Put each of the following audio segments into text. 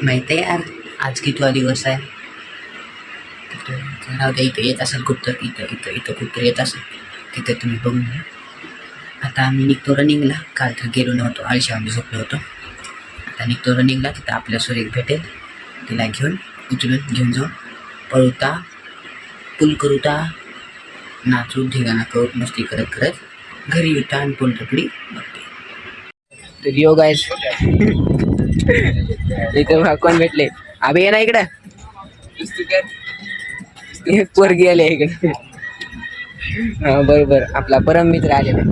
माहिती आहे यार आज कितवा दिवस आहे. राहू द्या, इथं येत असेल कुठं, इथं इथं इथं कुठं येत असेल तिथं तुम्ही बघून घ्या. आता आम्ही निघतो रनिंगला. काल तर गेलो नव्हतो, आळशामध्ये झोपलो होतो. आता निघतो रनिंगला. तिथं आपल्या सुरेख भेटेल, तिला घेऊन जाऊ. पळूता पूल करूता, नाचू धिगाणा करू, मस्ती करत करत घरी येतो आणि पोलटपडी बघते. तर यो गायस इथं कोण भेटले. अबे ये ना इकडं, एक पोरगी आले इकडे. हा बरोबर, आपला परम मित्र आलेला.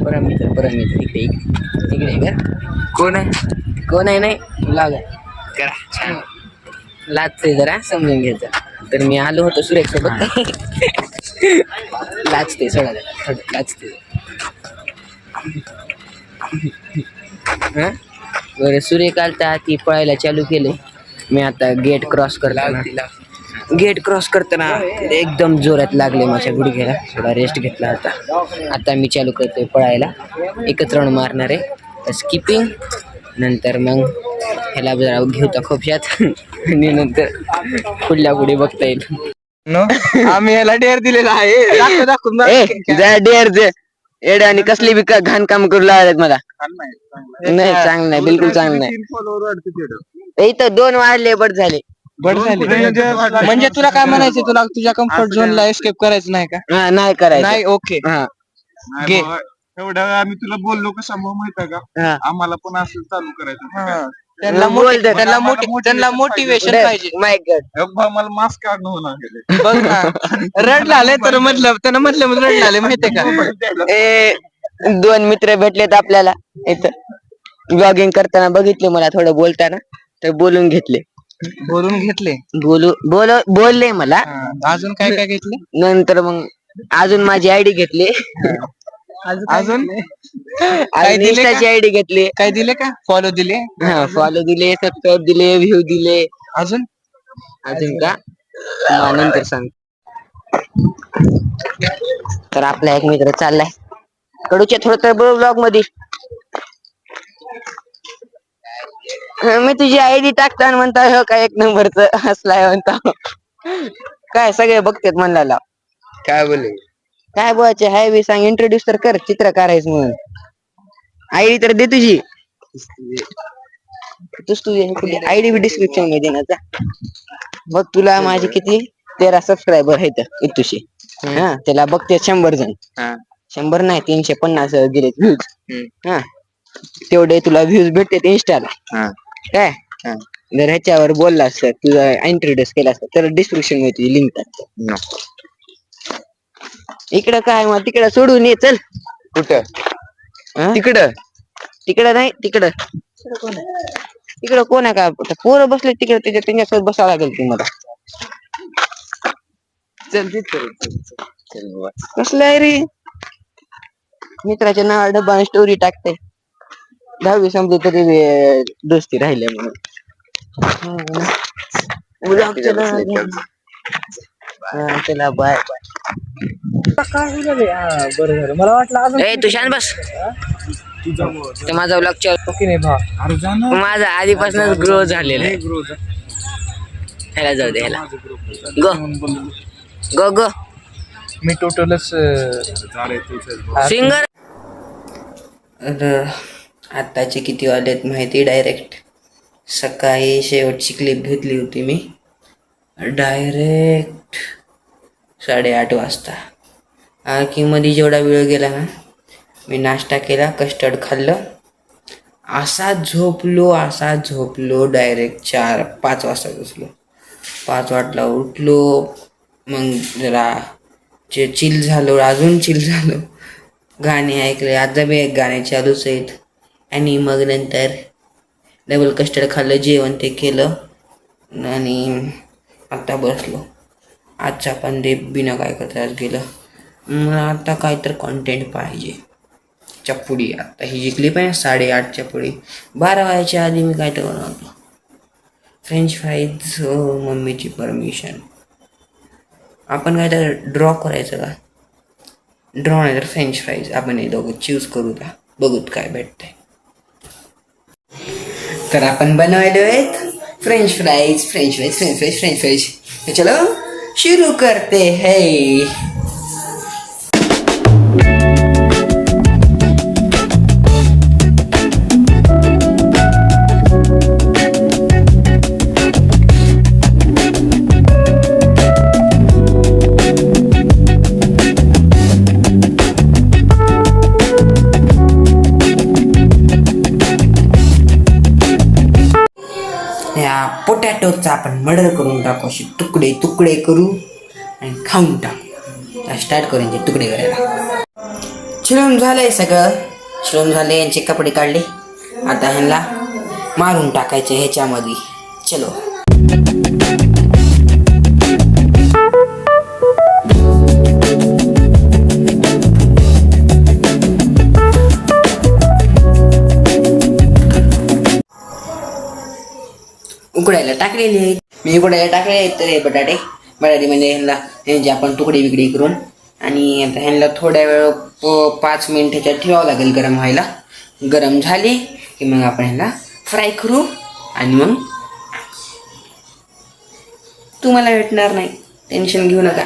परम मित्र इकडे इकडे इकडे कोण आहे नाही लाग करा छान लाजते जरा, समजून घ्यायचं. तर मी आलो होतो सुरेख सोबत. लाजते सोडा थोडं लाजते. हा बरं, सूर्य आलता, ती पळायला चालू केले. मी आता गेट क्रॉस करताना एकदम जोरात लागले माझ्या गुडघ्याला. थोडा रेस्ट घेतला होता. आता मी चालू करतोय पळायला. एकच राऊंड मारणार आहे, स्किपिंग. नंतर मग ह्याला जरा घेऊता खोपशात आणि नंतर पुढल्या पुढे बघता येईल. आम्ही याला डेअर दिलेला आहे. दाखवून डेअर दे एड आणि कसली बी घाण काम करू लागलेत मला. नाही चांगलं नाही, बिलकुल चांगलं नाही. इथं 2 वाढले बट झाले. म्हणजे तुला काय म्हणायचं, तुला तुझ्या कम्फर्ट झोन ला एस्केप करायचं नाही का? नाही करायचं. नाही, ओके. एवढं आम्ही तुला बोललो कसा माहित आहे का, आम्हाला पण असं चालू करायचं. त्यांना मोटिवेशन पाहिजे. माय गॉड, मला मास्क काढणं होणार. बघ ना, रडला आले तर त्यानं म्हटलं रडला आले माहितीये का? 2 मित्र भेटलेत आपल्याला इथं ब्लॉगिंग करताना बघितले मला, थोडं बोलताना तर बोलून घेतले. बोलले मला. अजून काय काय घेतलं नंतर मग अजून माझी आयडी घेतली. अजून इंस्टाची आयडी घेतली. काय दिले का? फॉलो दिले? हा फॉलो दिले, सबस्क्राईब दिले, व्ह्यू दिले. अजून का नंतर सांग. तर आपला एक मित्र चाललाय कडूच्या थोडं ब्लॉग मध्ये. मी तुझी आयडी टाकता म्हणता हो काय एक नंबरच हसलाय म्हणता. काय सगळे बघतेत म्हणला. काय बोलले? काय बोलायचे हाय बी सांग, इंट्रोड्यूस तर कर, चित्र काढायचं म्हणून. आयडी तर दे तुझी. तुझी आयडी बी डिस्क्रिप्शन मध्ये देण्याचा. बघ तुला माझे किती 13 सबस्क्रायबर आहेत इथुशी. हा त्याला बघते 100 जण. 100 नाही 350 गेले व्ह्यूज. हा तेवढे तुला व्ह्यूज भेटते इंस्टाला. काय जर ह्याच्यावर बोलला असत, तुझा इंट्रोड्यूस केला असत तर डिस्क्रिप्शन मध्ये तुझी लिंक टाकतो. इकडं काय मग तिकडं सोडून ये चल. कुठं? तिकडं नाही, तिकडं कोण आहे का? पोरं बसले तिकडे, त्यांच्यासोबत बसावं लागेल तुम्हाला. कसलं आहे रे, मित्राच्या नावा डब्बा स्टोरी टाकते. 10वी संपली तरी दोस्ती राहिले म्हणून. चला बाय. बरं झालं, मला वाटलं ए तू शांत बस. माझा ब्लॉग चालू, माझा आधीपासूनच ग्रो झालेला आहे. ह्याला जाऊ दे, ह्याला गो मी टोटलच सिंगर. आत्ताचे किती वाजलेत माहिती? डायरेक्ट सकाळी शेवटची क्लिप घेतली होती मी डायरेक्ट 8:30 वाजता. की मध्ये जेवढा वेळ गेला ना, मी नाश्ता केला, कस्टर्ड खाल्लं, असा झोपलो डायरेक्ट 4-5 वाजता बसलो. 5 वाजता उठलो. मग जरा चिल झालो, अजून चिल झालो, गाणे ऐकले. आता बी एक गाणे चालूच आहेत. आणि मग नंतर डबल कस्टर्ड खाल्लं, जेवण ते केलं आणि आता बसलो. आजचा पण डे बिना काय करता गेलं. मला आता काय तर कॉन्टेंट पाहिजे. पुढी आता ही जी क्लिप आहे 8:30च्या पुढे, 12 वाजायच्या आधी मी काय तर बनवतो. फ्रेंच फ्राईज, मम्मीची परमिशन. आपण काय तर ड्रॉ करायचं का? ड्रॉ नाही तर फ्रेंच फ्राईज. आपण हे दोघं चूज करू का, बघूत काय भेटतंय. तर आपण बनवायलो आहेत French fries French fries French fries French fries. तो चलो शुरू करते हैं। या पोटॅटोचा आपण मर्डर करून टाकू, असे तुकडे तुकडे करू आणि खाऊन टाकू। स्टार्ट करू यांचे तुकडे करायला। चिरून झालंय सगळं, चिरून झाले, यांचे कपडे काढले। आता ह्यांना मारून टाकायचे ह्याच्यामध्ये। चलो उकडायला टाकलेले आहेत, मी उकडायला टाकले आहेत तर बटाटे म्हणजे ह्यांचे आपण तुकडे बिकडे करून। आणि आता ह्यांना थोड्या वेळ 5 मिनिट ह्याच्यात ठेवावं लागेल गरम व्हायला। गरम झाले की मग आपण ह्याला फ्राय करू आणि मग तुम्हाला भेटणार नाही, टेन्शन घेऊ नका।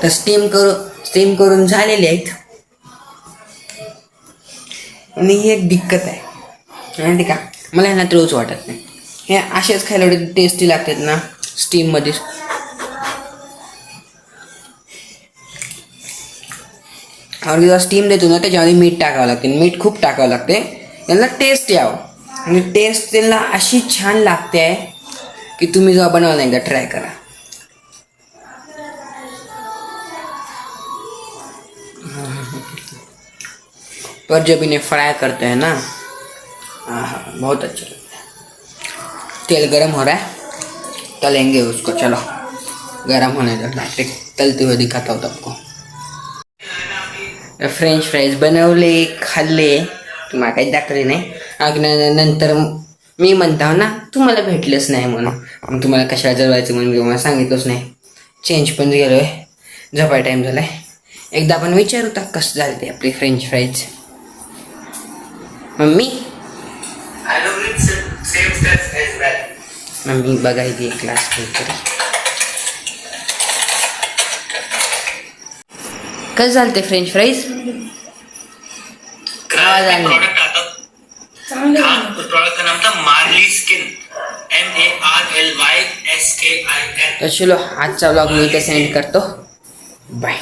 तर स्टीम करून झालेले आहेत। आणि ही एक दिक्कत आहे माहिती का, मला ह्यांना तळूच वाटत नाही। हे असेच खायला एवढे टेस्टी लागतात ना स्टीममध्ये। आणि जेव्हा स्टीम देतो ना त्याच्यामध्ये मीठ टाकावं लागते, मीठ खूप टाकावं लागते त्यांना टेस्ट यावं। आणि टेस्ट त्यांना अशी छान लागते आहे की तुम्ही जेव्हा बनवाल एकदा ट्राय करा। पर जब इन्हें फ्राई करते हैं ना, हाँ बहुत अच्छा लगता है। तेल गरम हो रहा है, तलेंगे उसको। चलो गरम होने दो, तलते हुए दिखाता हूँ आपको। फ्रेंच फ्राईज बनवले, खाल्ले, तुम्हाला काही दाखवले नाही। आणि नंतर मी म्हणता ना तुम्हाला भेटलंच नाही म्हणून, मग तुम्हाला कशाला जळवायचं म्हणून मला सांगितलंच नाही। चेंज पण गेलो आहे, झोपाय टाईम झाला आहे। एकदा आपण विचारू का कसं झालं ते आपली फ्रेंच फ्राईज। मम्मी मम्मी बघायची क्लास काहीतरी कसं झालं ते फ्रेंच फ्राईज। प्रोडक्ट आता प्रोडक्ट का नाम था मार्ली स्किन, MARLYSKIN। तर चलो आजचा व्लॉग मी इथे सेंड करतो, बाय।